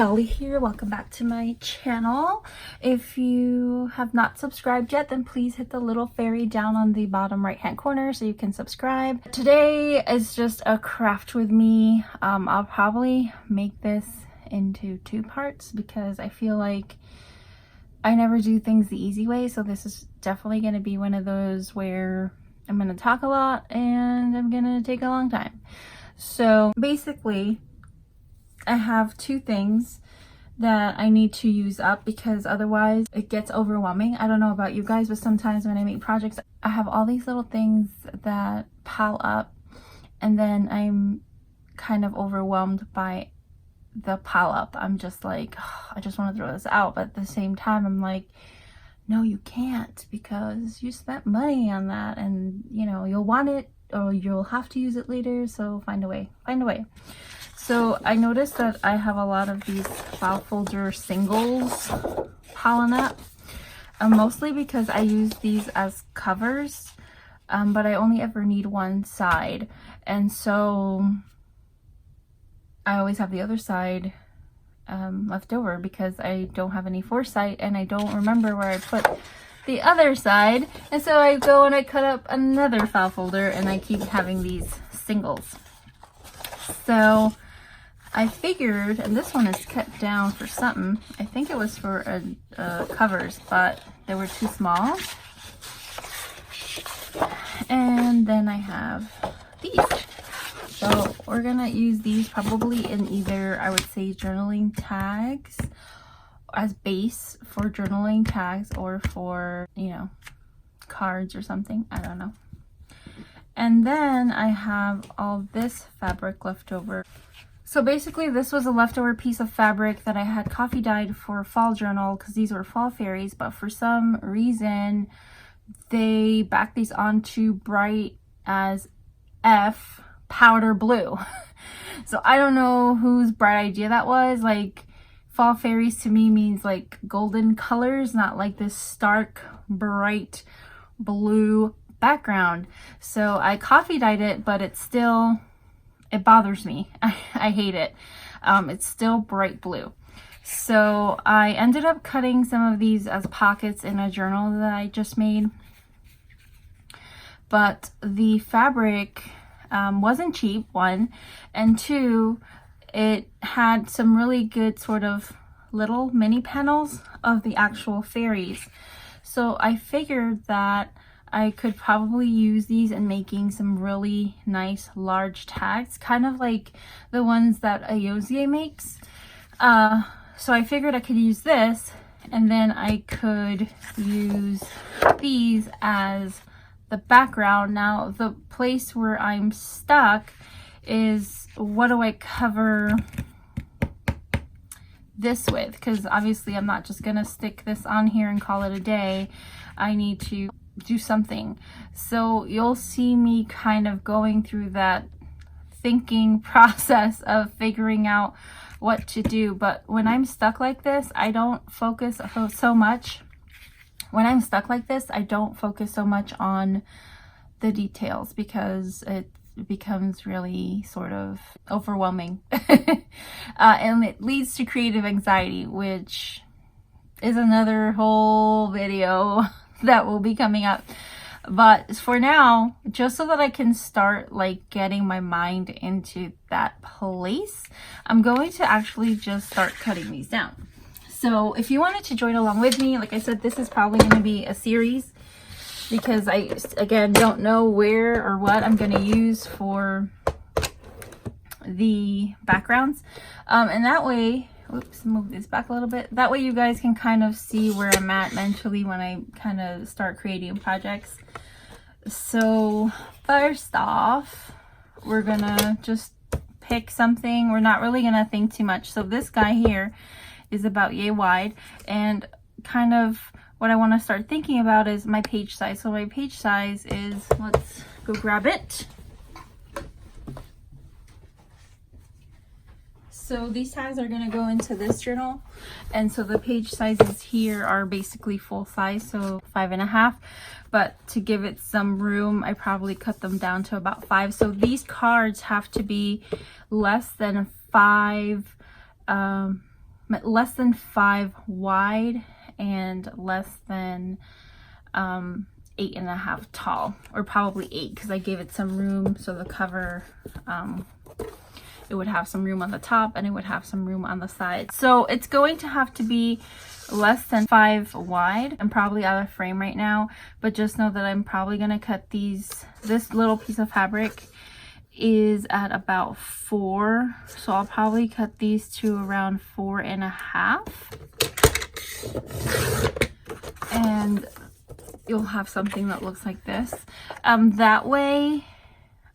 Dolly here. Welcome back to my channel. If you have not subscribed yet, then please hit the little fairy down on the bottom right hand corner so you can subscribe. Today is just a craft with me. I'll probably make this into 2 parts because I feel like I never do things the easy way, so this is definitely going to be one of those where I'm going to talk a lot and I'm going to take a long time. So basically I have 2 things that I need to use up because otherwise it gets overwhelming. I don't know about you guys, but sometimes when I make projects, I have all these little things that pile up and then I'm kind of overwhelmed by the pile up. I'm just like, oh, I just want to throw this out, but at the same time I'm like, no, you can't, because you spent money on that and you know you'll want it or you'll have to use it later, so find a way. So I noticed that I have a lot of these file folder singles piling up, mostly because I use these as covers, but I only ever need one side, and so I always have the other side left over because I don't have any foresight and I don't remember where I put the other side, and so I go and I cut up another file folder and I keep having these singles. So I figured, and this one is cut down for something. I think it was for covers, but they were too small. And then I have these. So we're gonna use these probably in either, I would say, journaling tags as base for journaling tags or for, you know, cards or something. I don't know. And then I have all this fabric left over. So basically this was a leftover piece of fabric that I had coffee dyed for fall journal because these were fall fairies, but for some reason they backed these onto bright as F powder blue. So I don't know whose bright idea that was. Like, fall fairies to me means like golden colors, not like this stark bright blue background. So I coffee dyed it, but it's still, it bothers me. I hate it. It's still bright blue. So I ended up cutting some of these as pockets in a journal that I just made. But the fabric wasn't cheap, 1, and 2, it had some really good sort of little mini panels of the actual fairies. So I figured that I could probably use these in making some really nice large tags, kind of like the ones that Ayozie makes. So I figured I could use this, and then I could use these as the background. Now the place where I'm stuck is, what do I cover this with? Because obviously I'm not just gonna stick this on here and call it a day. I need to do something. So you'll see me kind of going through that thinking process of figuring out what to do. But when I'm stuck like this, I don't focus so much. When I'm stuck like this, I don't focus so much on the details because it becomes really sort of overwhelming. And it leads to creative anxiety, which is another whole video that will be coming up. But for now, just so that I can start like getting my mind into that place, I'm going to actually just start cutting these down. So if you wanted to join along with me, like I said, this is probably going to be a series because I, again, don't know where or what I'm going to use for the backgrounds. And that way, oops, move this back a little bit. That way you guys can kind of see where I'm at mentally when I kind of start creating projects. So first off, we're going to just pick something. We're not really going to think too much. So this guy here is about yay wide, and kind of what I want to start thinking about is my page size. So my page size is, let's go grab it. So these tags are going to go into this journal, and so the page sizes here are basically full size, so 5.5, but to give it some room I probably cut them down to about 5. So these cards have to be less than 5 less than 5 wide and less than 8.5 tall, or probably 8, because I gave it some room, so the cover it would have some room on the top and it would have some room on the side. So it's going to have to be less than 5 wide. I'm probably out of frame right now, but just know that I'm probably going to cut these. This little piece of fabric is at about 4, so I'll probably cut these to around 4.5, and you'll have something that looks like this. That way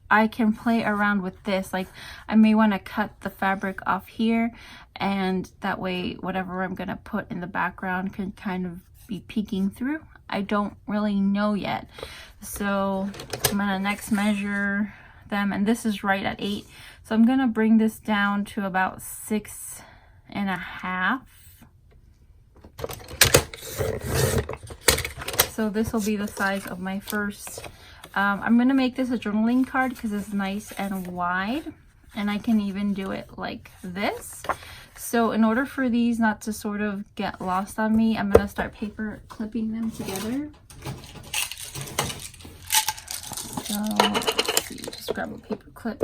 I can play around with this. Like, I may want to cut the fabric off here, and that way whatever I'm going to put in the background can kind of be peeking through. I don't really know yet. So I'm going to next measure them, and this is right at 8. So I'm going to bring this down to about 6.5. So this will be the size of my first. I'm going to make this a journaling card because it's nice and wide, and I can even do it like this. So in order for these not to sort of get lost on me, I'm going to start paper clipping them together. So let's see, just grab a paper clip,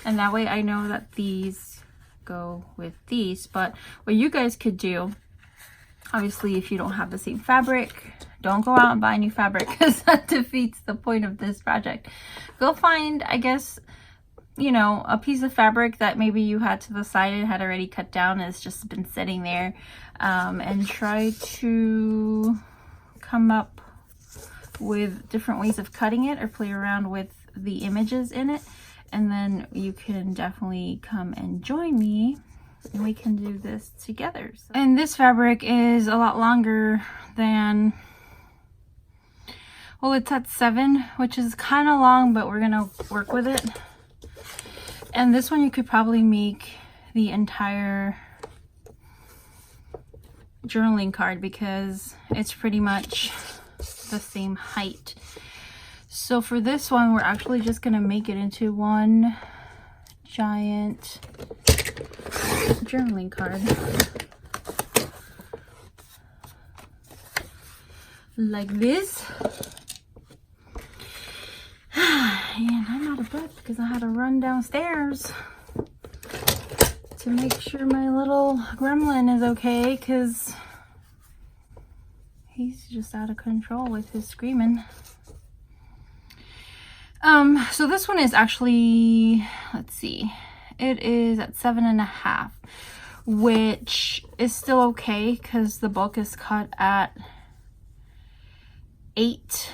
and that way I know that these go with these. But what you guys could do, obviously, if you don't have the same fabric, don't go out and buy new fabric, because that defeats the point of this project. Go find, I guess, you know, a piece of fabric that maybe you had to the side and had already cut down and it's just been sitting there, and try to come up with different ways of cutting it or play around with the images in it. And then you can definitely come and join me and we can do this together. And this fabric is a lot longer than, well, it's at 7, which is kind of long, but we're gonna work with it. And this one you could probably make the entire journaling card because it's pretty much the same height. So for this one, we're actually just gonna make it into one giant journaling card, like this. And I'm out of breath because I had to run downstairs to make sure my little gremlin is okay, because he's just out of control with his screaming. So this one is actually, let's see, it is at 7.5, which is still okay because the bulk is cut at 8.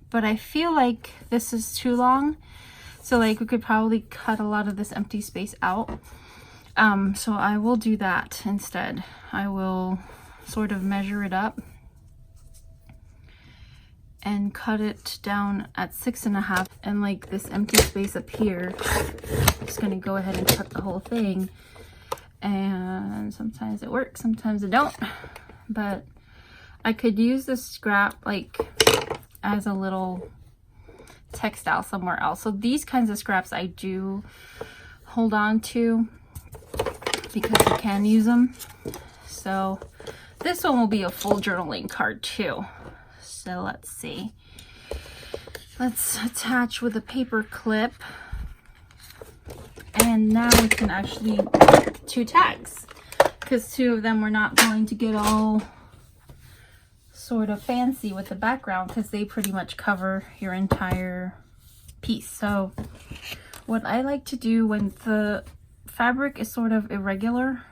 But I feel like this is too long, so like we could probably cut a lot of this empty space out. So I will do that instead. I will sort of measure it up and cut it down at 6.5, and like this empty space up here, I'm just gonna go ahead and cut the whole thing. And sometimes it works, sometimes it don't, but I could use this scrap like as a little textile somewhere else. So these kinds of scraps I do hold on to because you can use them. So this one will be a full journaling card too. So let's see. Let's attach with a paper clip. And now we can actually put 2 tags, because 2 of them we're not going to get all sort of fancy with the background because they pretty much cover your entire piece. So what I like to do when the fabric is sort of irregular,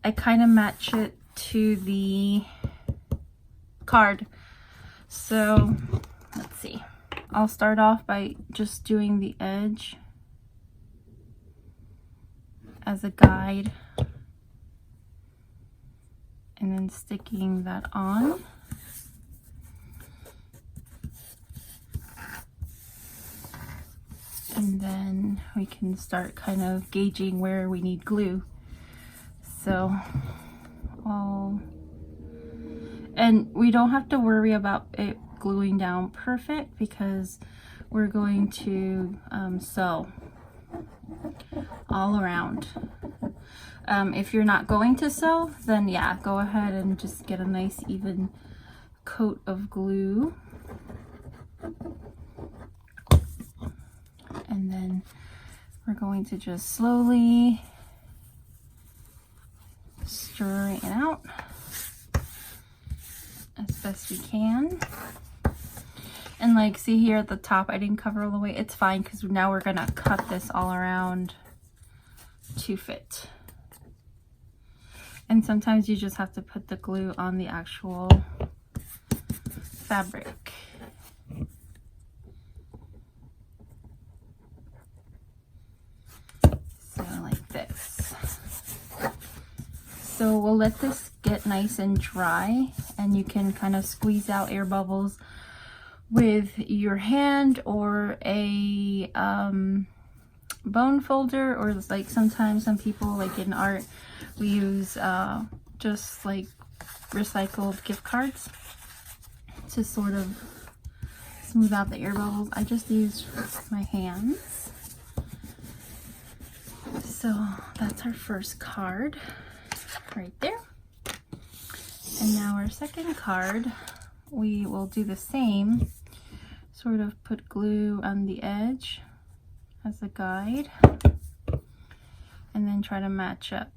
I kind of match it to the card. So let's see, I'll start off by just doing the edge as a guide and then sticking that on. And then we can start kind of gauging where we need glue. So and we don't have to worry about it gluing down perfect because we're going to sew all around. If you're not going to sew, then yeah, go ahead and just get a nice even coat of glue. And then we're going to just slowly stir it out as best we can. And like, see here at the top, I didn't cover all the way. It's fine because now we're gonna cut this all around to fit. And sometimes you just have to put the glue on the actual fabric. So like this. So we'll let this get nice and dry, and you can kind of squeeze out air bubbles with your hand or a bone folder, or like sometimes some people, like in art, we use just like recycled gift cards to sort of smooth out the air bubbles. I just use my hands. So that's our first card right there. And now our second card, we will do the same, sort of put glue on the edge as a guide, and then try to match up.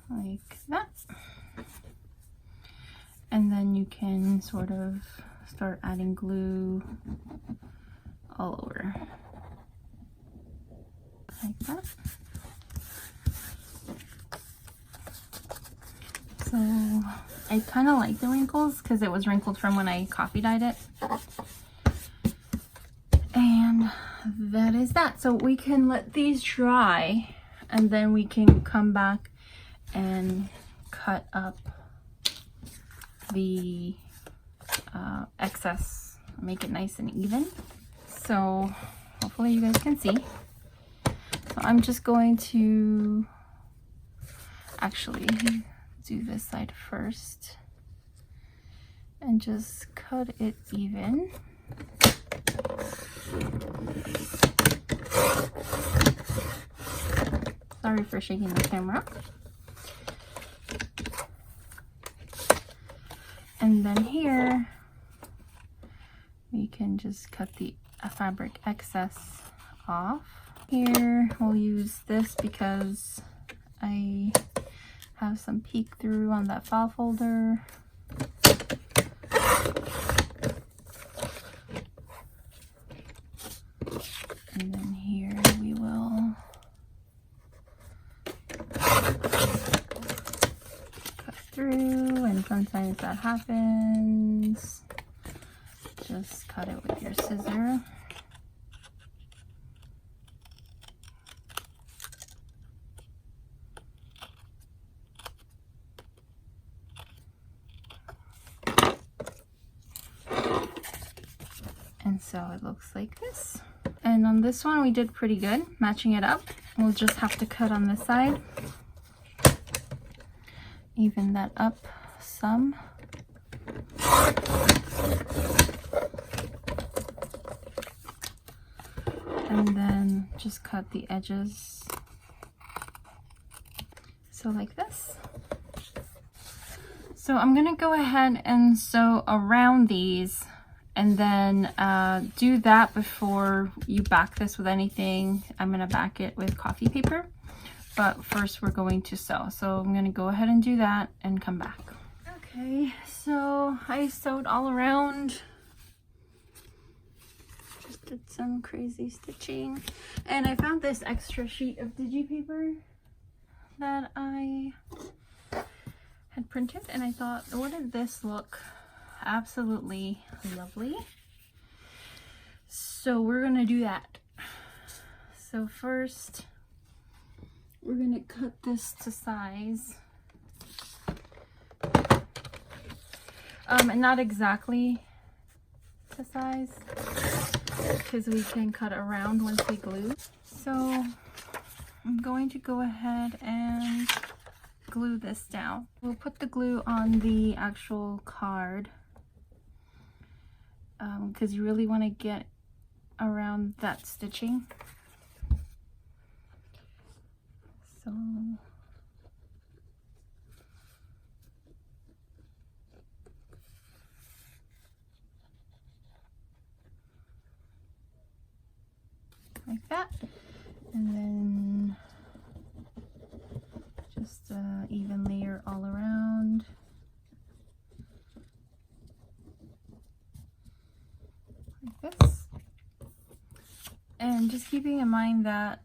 Like that. And then you can sort of start adding glue all over. Like that. So I kind of like the wrinkles because it was wrinkled from when I coffee dyed it. And that is that. So we can let these dry, and then we can come back and cut up the excess, make it nice and even. So hopefully you guys can see. So I'm just going to actually do this side first and just cut it even. Sorry for shaking the camera. And then here we can just cut the fabric excess off. Here we'll use this because I have some peek through on that file folder. And then here we will cut through, and sometimes that happens. Just cut it with your scissor. And so it looks like this. And on this one we did pretty good matching it up. We'll just have to cut on this side. Even that up some. And then just cut the edges. So like this. So I'm gonna go ahead and sew around these, and then do that before you back this with anything. I'm gonna back it with coffee paper, but first we're going to sew. So I'm gonna go ahead and do that and come back. Okay, so I sewed all around. Just did some crazy stitching. And I found this extra sheet of digi paper that I had printed, and I thought, wouldn't this look absolutely lovely? So we're gonna do that. So first we're gonna cut this to size, and not exactly to size, because we can cut around once we glue. So I'm going to go ahead and glue this down. We'll put the glue on the actual card because you really want to get around that stitching. So like that, and then just even layer all around. Like this. And just keeping in mind that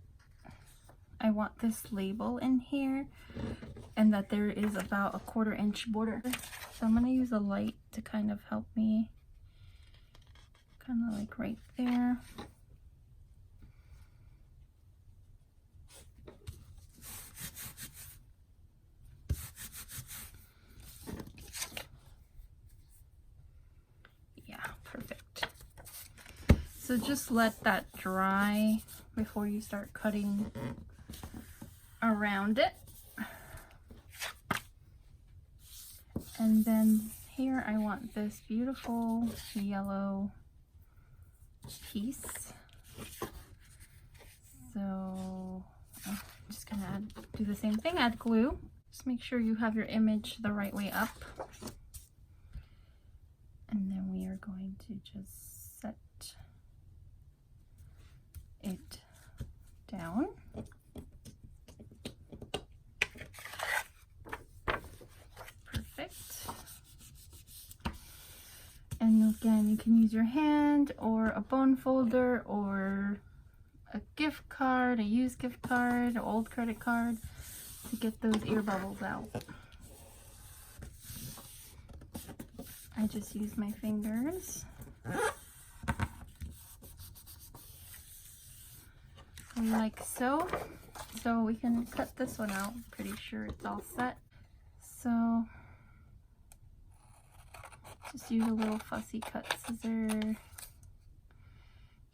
I want this label in here and that there is about a 1/4 inch border. So I'm going to use a light to kind of help me, kind of like right there. Perfect. So just let that dry before you start cutting around it. And then here I want this beautiful yellow piece. So I'm just gonna do the same thing, add glue. Just make sure you have your image the right way up. And then we are going to just set it down. Perfect. And again, you can use your hand or a bone folder or a gift card, a used gift card, an old credit card to get those ear bubbles out. I just use my fingers. Like so. So we can cut this one out. Pretty sure it's all set. So just use a little fussy cut scissor. You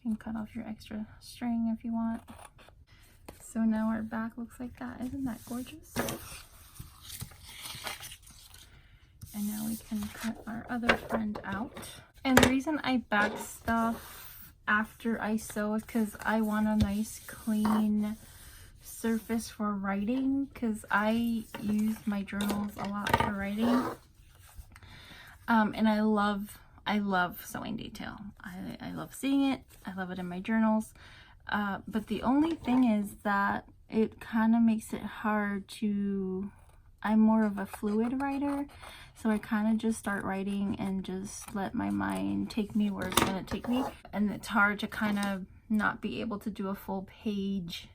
can cut off your extra string if you want. So now our back looks like that. Isn't that gorgeous? And now we can cut our other friend out. And the reason I back stuff after I sew is because I want a nice clean surface for writing, because I use my journals a lot for writing. And I love sewing detail. I love seeing it. I love it in my journals. But the only thing is that it kind of makes it hard to... I'm more of a fluid writer, so I kind of just start writing and just let my mind take me where it's going to take me. And it's hard to kind of not be able to do a full page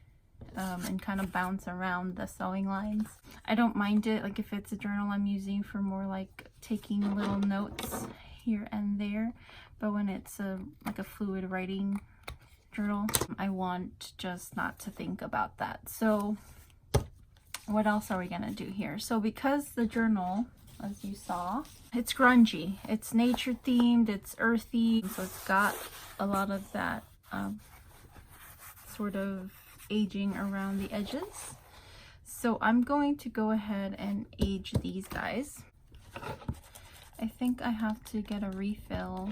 and kind of bounce around the sewing lines. I don't mind it, like if it's a journal I'm using for more like taking little notes here and there. But when it's like a fluid writing journal, I want just not to think about that. So what else are we gonna do here? So because the journal, as you saw, it's grungy, it's nature themed, it's earthy, so it's got a lot of that sort of aging around the edges. So I'm going to go ahead and age these guys. I think I have to get a refill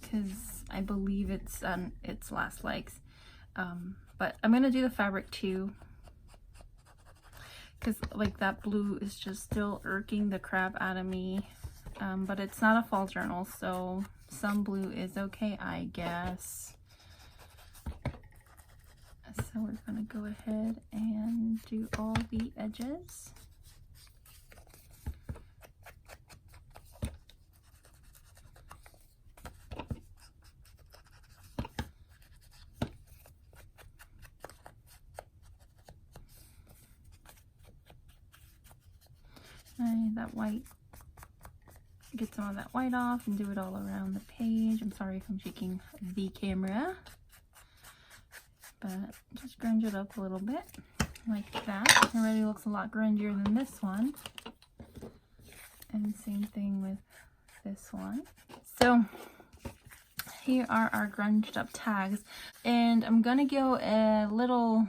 because I believe it's on its last legs. But I'm gonna do the fabric too, because like that blue is just still irking the crap out of me. But it's not a fall journal, so some blue is okay, I guess. So we're gonna go ahead and do all the edges. That white, get some of that white off and do it all around the page. I'm sorry if I'm shaking the camera, but just grunge it up a little bit like that. It already looks a lot grungier than this one, and same thing with this one. So here are our grunged up tags, and I'm gonna go a little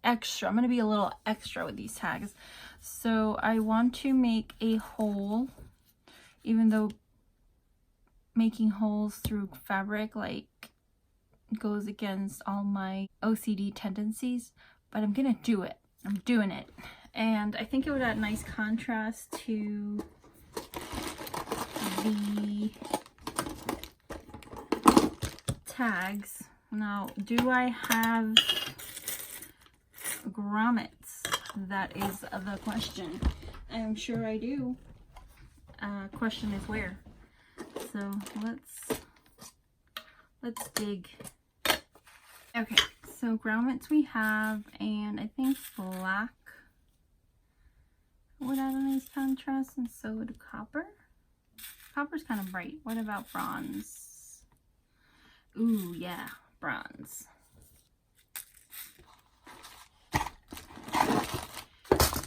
extra. I'm going to be a little extra with these tags. So I want to make a hole, even though making holes through fabric like goes against all my OCD tendencies, but I'm gonna do it. I'm doing it. And I think it would add nice contrast to the tags. Now, do I have grommets? That is the question. I'm sure I do. Question is where. So let's dig. Okay, so grommets we have, and I think black would add a nice contrast, and so would copper. Copper's kind of bright. What about bronze? Ooh, yeah, bronze.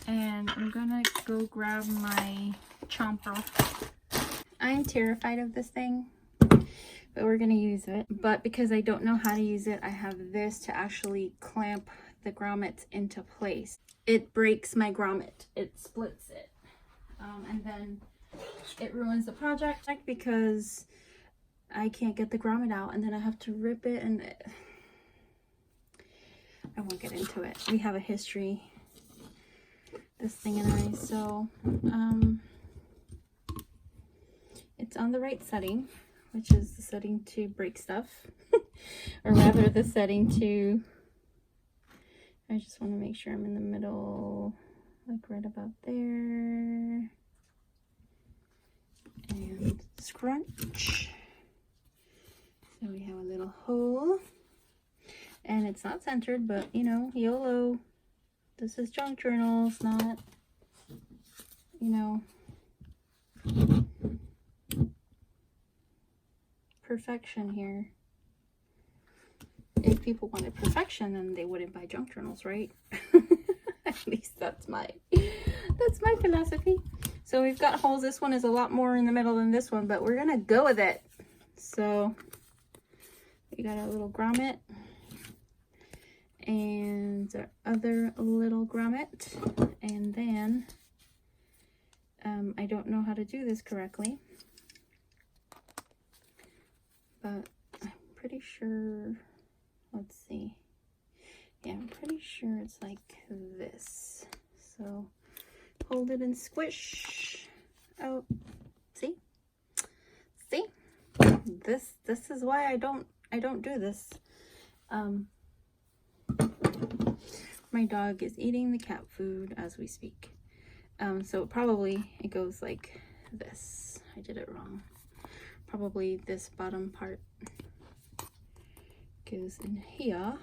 And I'm gonna go grab my chomper. I'm terrified of this thing, but we're gonna use it. But because I don't know how to use it, I have this to actually clamp the grommets into place. It breaks my grommet. It splits it. And then it ruins the project because I can't get the grommet out, and then I have to rip it, and I won't get into it. We have a history, this thing and I, so it's on the right setting, which is the setting to break stuff, or rather the setting to, I just want to make sure I'm in the middle, like right about there, and scrunch. So we have a little hole, and it's not centered, but you know, YOLO. This is junk journals, not, you know, perfection here. If people wanted perfection, then they wouldn't buy junk journals, right? At least that's my philosophy. So we've got holes. This one is a lot more in the middle than this one, but we're gonna go with it. So we got our little grommet and our other little grommet, and then I don't know how to do this correctly, but I'm pretty sure, let's see, yeah, I'm pretty sure it's like this. So hold it and squish. Oh, see, this is why I don't do this. My dog is eating the cat food as we speak. So probably it goes like this. I did it wrong. Probably this bottom part goes in here.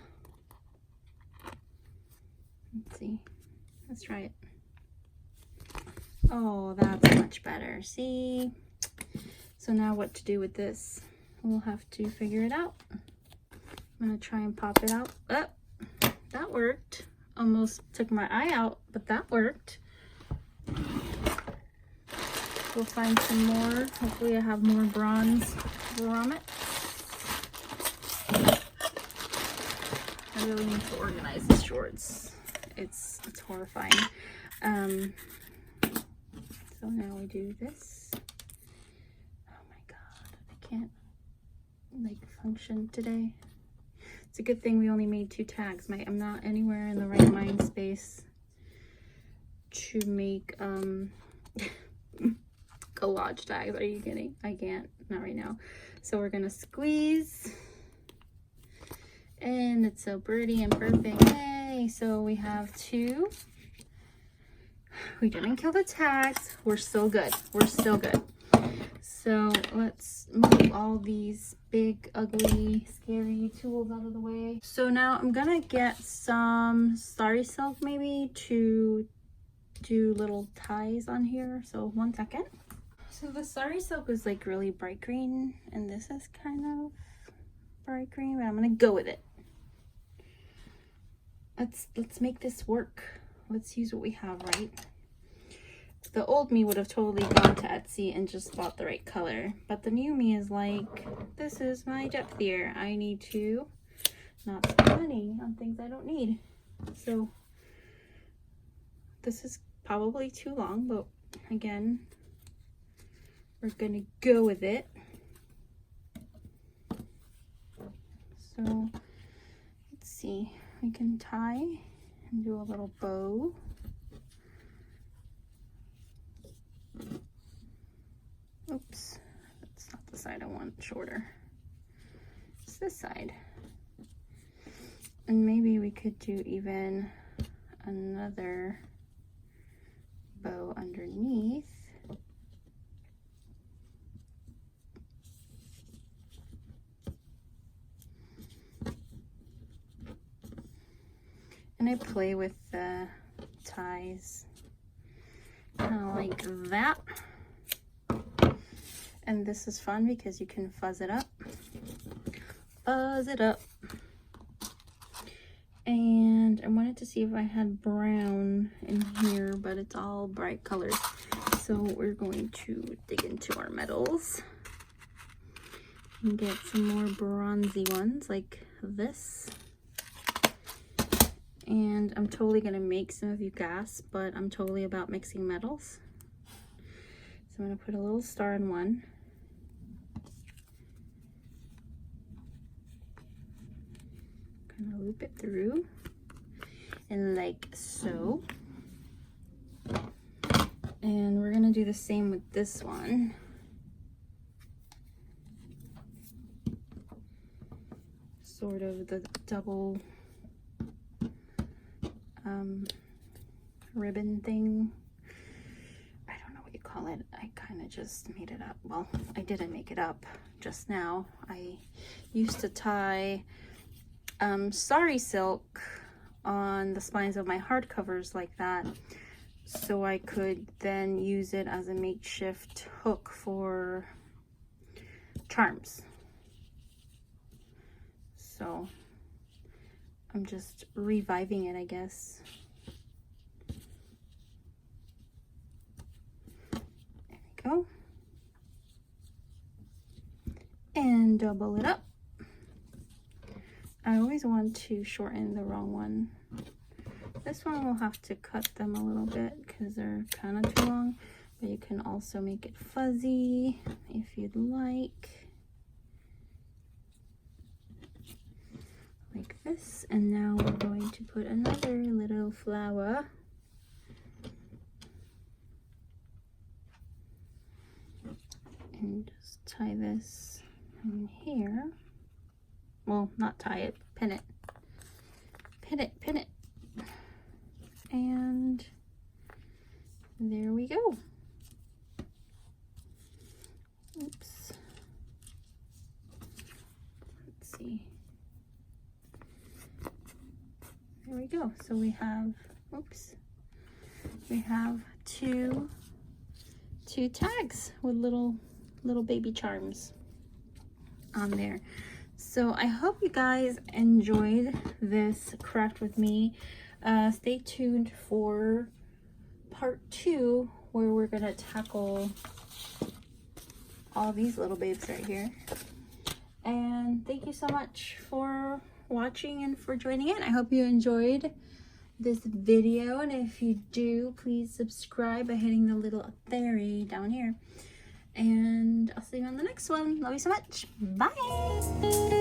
Let's see. Let's try it. Oh, that's much better. See? So now what to do with this? We'll have to figure it out. I'm gonna try and pop it out. Oh, that worked. Almost took my eye out, but that worked. We'll find some more. Hopefully I have more bronze grommets. I really need to organize these shorts. It's horrifying. So now we do this. Oh my god, I can't like function today. It's a good thing we only made 2 tags. I'm not anywhere in the right mind space to make collage tags. Are you kidding? I can't, not right now. So we're gonna squeeze, and it's so pretty and perfect. Yay! So we have 2. We didn't kill the tags. We're still good. We're still good. So let's move all these big, ugly, scary tools out of the way. So now I'm gonna get some starry silk maybe to do little ties on here. So 1 second. So the starry silk is like really bright green, and this is kind of bright green, but I'm gonna go with it. Let's make this work. Let's use what we have, right? The old me would have totally gone to Etsy and just bought the right color, but the new me is like, this is my depth here. I need to not spend money on things I don't need. So this is probably too long, but again, we're gonna go with it. So let's see, we can tie and do a little bow. Oops, that's not the side I want, shorter. It's this side. And maybe we could do even another bow underneath. And I play with the ties kind of like that. And this is fun because you can fuzz it up. Fuzz it up. And I wanted to see if I had brown in here, but it's all bright colors. So we're going to dig into our metals and get some more bronzy ones like this. And I'm totally gonna make some of you gasp, but I'm totally about mixing metals. So I'm gonna put a little star in one. Kind of loop it through, and like so. And we're gonna do the same with this one. Sort of the double ribbon thing. I don't know what you call it. I kind of just made it up. Well, I didn't make it up just now. I used to tie sari silk on the spines of my hardcovers like that, so I could then use it as a makeshift hook for charms. So I'm just reviving it, I guess. There we go. And double it up. I always want to shorten the wrong one. This one will have to cut them a little bit because they're kind of too long, but you can also make it fuzzy if you'd like this. And now we're going to put another little flower. And just tie this in here. Well, not tie it, pin it. Pin it, pin it. And there we go. Oops. Let's see. There we go. So we have, oops. We have two tags with little baby charms on there. So I hope you guys enjoyed this craft with me. Stay tuned for part 2, where we're gonna tackle all these little babes right here. And thank you so much for watching and for joining in. I hope you enjoyed this video, and if you do, please subscribe by hitting the little fairy down here. And I'll see you on the next one. Love you so much. Bye.